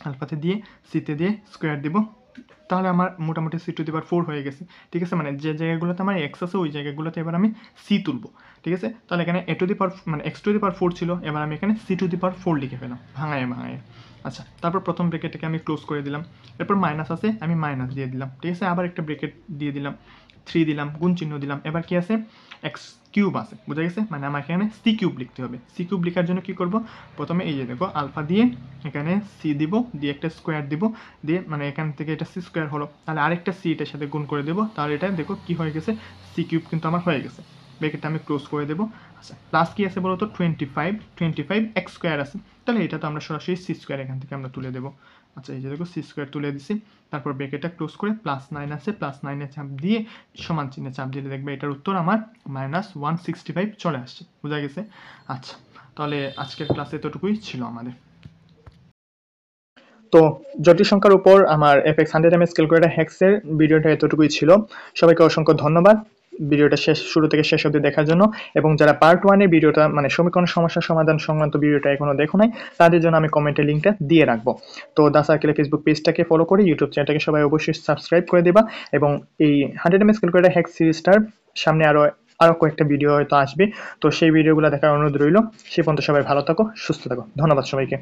আলফাতে দিয়ে সিতে দিয়ে স্কোয়ার দিব, তাহলে আমার মোটামুটি সি টু দি পাওয়ার 4 হয়ে গেছে, ঠিক আছে। মানে যে জায়গাগুলোতে আমার এক্স আছে ওই জায়গাগুলোতে এবার আমি সি তুলবো, ঠিক আছে। তাহলে এখানে এ টু দি পাওয়ার মানে এক্স টু দি পাওয়ার 4 ছিল, এবার আমি এখানে সি টু দি পাওয়ার 4 লিখে ফেলাম ভাঙায় ভাঙায়। আচ্ছা, তারপর প্রথম ব্র্যাকেটটাকে আমি ক্লোজ করে দিলাম, এরপর মাইনাস আছে আমি মাইনাস দিয়ে দিলাম, ঠিক আছে। আবার একটা ব্র্যাকেট দিয়ে দিলাম, 3 দিলাম, গুণ চিহ্ন দিলাম, এবার কি আছে? এক্স কিউব আছে, বুঝা গেছে? মানে আমার এখানে সি কিউব লিখতে হবে। সি কিউব লেখার জন্য কি করব? প্রথমে এই যে দেখো আলফা দিয়ে এখানে সি দিব, দিয়ে একটা স্কোয়ার দিব, দিয়ে মানে এখান থেকে এটা সি স্কোয়ার হলো, তাহলে আরেকটা সি এটার সাথে গুণ করে দেবো, তাহলে এটা দেখো কি হয়ে গেছে? সি কিউব কিন্তু আমার হয়ে গেছে। ব্র্যাকেটটা আমি ক্লোজ করে দেবো। আচ্ছা, প্লাস কি আছে বলো তো? 25 এক্স স্কোয়ার আছে, তাহলে এটা তো আমরা সরাসরি সি স্কোয়ার এখান থেকে আমরা তুলে দেবো। আচ্ছা, এই যে দেখো সি স্কোয়ার তুলে দিছি, তারপর ব্র্যাকেটটা ক্লোজ করে +9 আছে, +9 চাপ দিয়ে সমান চিহ্নে চাপ দিলে দেখবে এটার উত্তর আমার -165 চলে আসছে, বোঝা গেছে? আচ্ছা, তাহলে আজকের ক্লাসে এতটুকুই ছিল আমাদের। তো জটিল সংখ্যার উপর আমার FX 100ms ক্যালকুলেটর হ্যাক্সের ভিডিওটা এতটুকুই ছিল। সবাইকে অসংখ্য ধন্যবাদ ভিডিওটা শুরু থেকে শেষ অবধি দেখার জন্য, এবং যারা পার্ট 1 এর ভিডিওটা মানে সমীকরণ সমস্যার সমাধান সংক্রান্ত ভিডিওটা এখনো দেখো নাই তাদের জন্য আমি কমেন্টে লিঙ্কটা দিয়ে রাখবো। তো দা সার্কেলের ফেসবুক পেজটাকে ফলো করে ইউটিউব চ্যানেলটাকে সবাই অবশ্যই সাবস্ক্রাইব করে দেবা, এবং এই 100ms ক্যালকুলেটর হ্যাক্স সিরিজটার সামনে আরো কয়েকটা ভিডিও হয়তো আসবে, তো সেই ভিডিওগুলো দেখার অনুরোধ রইল। সে পর্যন্ত সবাই ভালো থাকো, সুস্থ থাকো, ধন্যবাদ সবাইকে।